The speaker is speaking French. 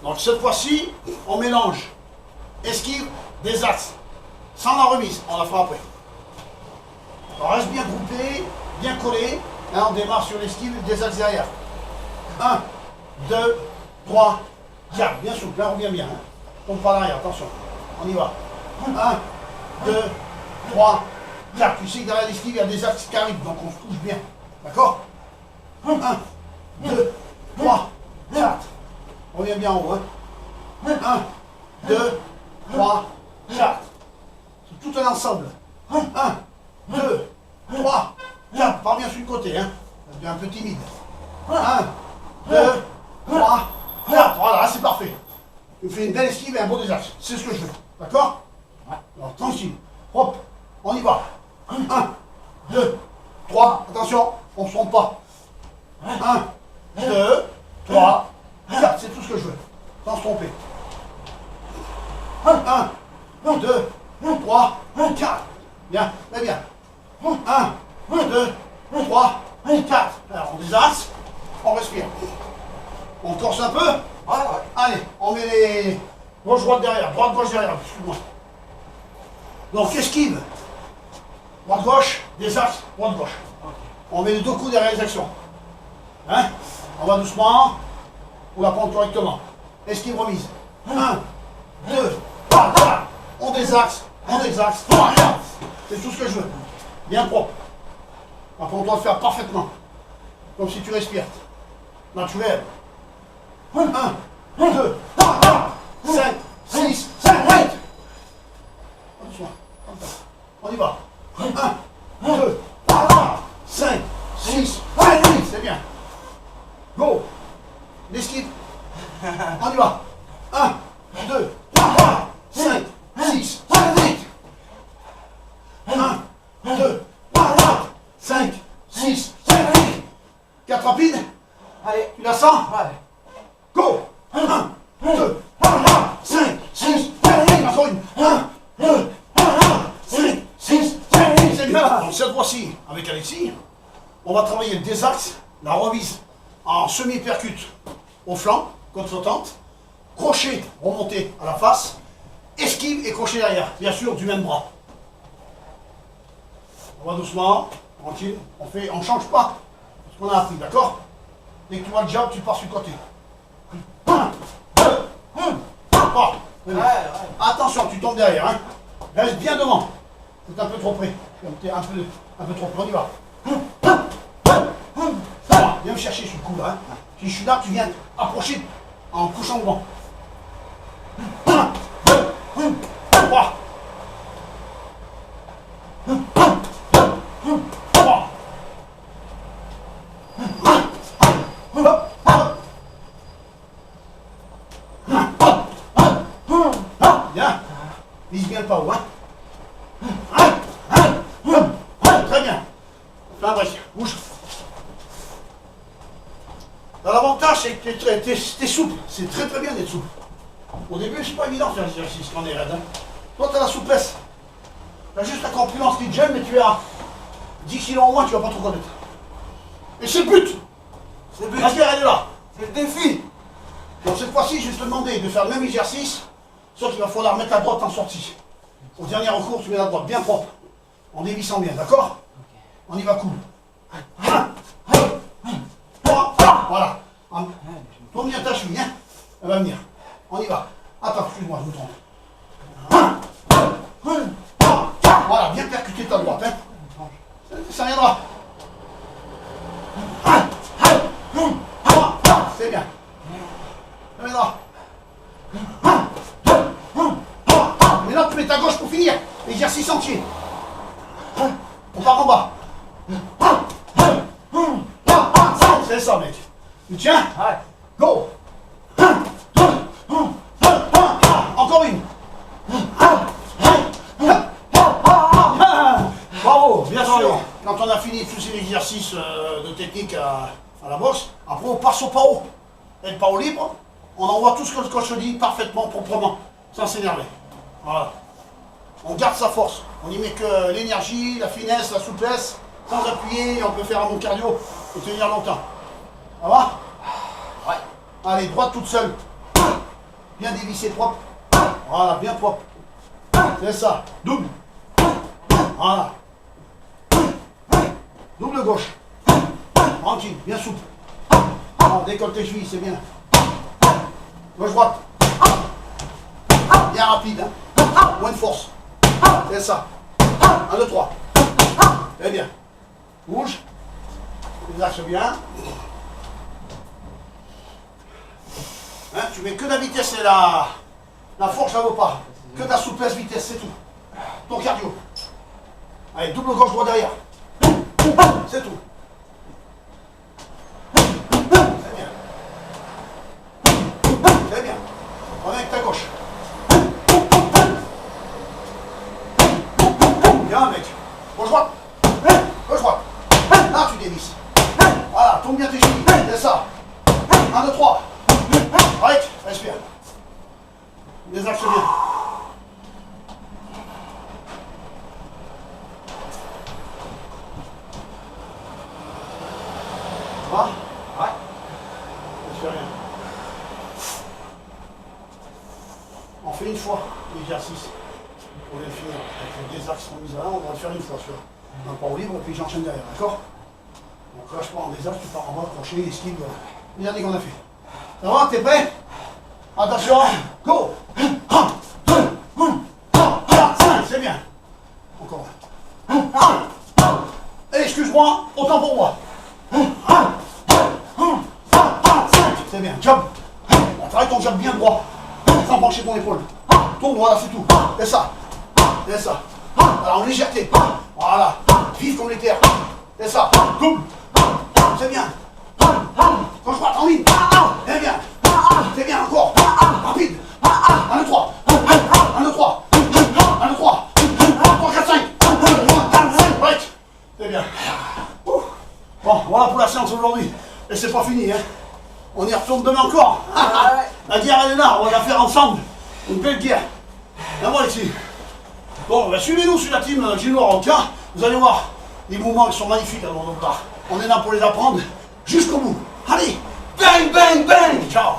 Donc cette fois-ci, on mélange esquive des axes. Sans la remise, on la fera après. On reste bien groupé, bien collé. Là, on démarre sur l'esquive des axes derrière. 1, 2, 3, 4. Bien souple, là on revient bien. Hein. Tombe pas l'arrière, attention. On y va. 1, 2, 3, 4. Tu sais que derrière l'esquive, il y a des axes qui arrivent, donc on se touche bien. D'accord? 1, 2, 3, 4. On revient bien en haut. Hein. 1, 2, 3, 4. C'est tout un ensemble. 1, 2, 3, 4. Pas bien sur le côté. Hein. C'est un peu timide. 1, 2, 3, 4. Voilà, c'est parfait. Tu fais une belle esquive et un beau des axes. C'est ce que je veux. D'accord? Alors, tranquille. Hop, on y va. 1, 2, 3. Attention, on ne se trompe pas. 1, 2, 3, 4. C'est tout ce que je veux. Sans se tromper. 1, 2, 3, 4. Bien, très bien. 1, 2, 3, 4. Alors, on désaxe, on respire. On corse un peu. Allez, on met les gauche-droite derrière, droite-gauche derrière, excuse-moi. Donc, esquive. Droite-gauche, désaxe, droite-gauche. On met les deux coups derrière les actions. Hein? On va doucement, on la prend correctement. Esquive remise. 1, 2, 3, 4. On désaxe, 3, 4. C'est tout ce que je veux. Bien propre. Après, on doit le faire parfaitement. Comme si tu respires. Naturel. 1, 2, 3, 4, 5, 6, 7, 8. Attention. On y va. 1, 2, 3, 4, 5, 6, 7, 8. C'est bien. Go. L'esquive. On y va. 1, 2, 3, 4, 5, 6, 7, 8. 1, 2, 3, 4, 5, 6, 7, 8. 4 rapides. Allez, tu la sens? Ouais. Go. 1, 2, 3, 4, 5, 6, 7, 8. Encore une. 1, 2, 3, 4, 5, 6, 7, 8. C'est bien. Donc cette fois-ci, avec Alexis, on va travailler le désaxe, la remise en semi-percute au flanc, côte sautante, crochet remonté à la face, esquive et crochet derrière, bien sûr du même bras. On va doucement, tranquille, on change pas ce qu'on a appris, d'accord? Dès que tu vois le jab, tu pars sur le côté. 1, 2, 3. Attention, tu tombes derrière, hein. Reste bien devant. C'est un peu trop près. Un peu trop près, on y va. Viens me chercher sur le coup là. Hein. Si je suis là, tu viens approcher en couchant devant. 1, 2, 3. 3. Bien. Vise bien le pas haut. Hein. Très bien. Fais un vrai. Bouge. L'avantage, c'est que t'es souple. C'est très très bien d'être souple. Au début, c'est pas évident de faire des exercices quand on est raide. Hein. Toi, tu as la souplesse. Tu as juste la corpulence qui te gêne, mais tu es à 10 kg en moins, tu vas pas trop connaître. Et c'est le but. C'est le but. La guerre, elle est là. C'est le défi. Donc cette fois-ci, je vais te demander de faire le même exercice, sauf qu'il va falloir mettre la droite en sortie. Au dernier recours, tu mets la droite bien propre, en dévissant bien, d'accord? On y va cool. 1, 2, 3, voilà. Tourne bien ta cheville, hein? Elle va venir. On y va. Attends, excuse-moi, je me trompe. 1, 2, 3, voilà, bien percuter ta droite, hein? Ça viendra. 1, 2, 3, c'est bien. Ça viendra. 1, 2, 3. Maintenant, tu mets ta gauche pour finir. L'exercice entier. On part en bas. 1, 2, 3, c'est ça, mec. Tu tiens? Ouais. Go. 1, 2, 3. Encore une. Bravo, bien sûr. Quand on a fini tous ces exercices de technique à la boxe, après on passe au pao. Et le pao libre, on envoie tout ce que le coach dit parfaitement, proprement, sans s'énerver. Voilà. On garde sa force. On y met que l'énergie, la finesse, la souplesse, sans appuyer, on peut faire un bon cardio et tenir longtemps. Ça va? Ouais. Allez, droite toute seule. Bien dévissé, propre. Voilà, bien propre. C'est ça. Double. Voilà. Double gauche. Tranquille, bien souple. Voilà, décolle tes chevilles, c'est bien. Gauche-droite. Bien rapide, hein. Moins de force. C'est ça. 1, 2, 3. Très bien. Bouge. Les axes bien. Hein, tu mets que de la vitesse et la force, ça ne vaut pas. Que ta souplesse, vitesse, c'est tout. Ton cardio. Allez, double gauche, droit derrière. C'est tout. Très bien. Très bien. Reviens avec ta gauche. Bien, mec. Gauche droite. Gauche droite. Là, tu dévisses. Voilà, tourne bien tes chevilles. C'est ça. 1, 2, 3. Arrête, respire. Les axes bien. Ça va? Ouais. Respire bien. On fait une fois l'exercice. Pour le finir. Avec les axes qu'on mise là, on va le faire une fois sur un port libre et puis j'enchaîne derrière, d'accord? Donc là, je prends des axes, tu pars en bas, crochet, esquive. Les derniers qu'on a fait. Ça va? T'es prêt? Attention, go! 1, 2, 4, 5, c'est bien. Encore un. Et excuse-moi, autant pour moi. 1, 2, 4, 5, c'est bien. Jump. On travaille ton jump bien droit. Sans pencher ton épaule. Tourne droit là, c'est tout. C'est ça. C'est ça. Alors en légèreté. Voilà. Vive comme l'éther. C'est ça. Double. C'est bien. Quand je vois en ligne. C'est bien. C'est bien encore. Rapide. 1, 2, 3. 1, 2, 3. 1, 2, 3. 3, 4, 5. 5. Right. C'est bien. Bon, voilà pour la séance aujourd'hui. Et c'est pas fini, hein. On y retourne demain encore. La guerre, elle est là. On va la faire ensemble. Une belle guerre. Viens voir ici. Bon, ben, suivez-nous sur la team Gino Roca. Vous allez voir. Les mouvements qui sont magnifiques à notre part. On est là pour les apprendre jusqu'au bout. Allez, bang, bang, bang. Ciao.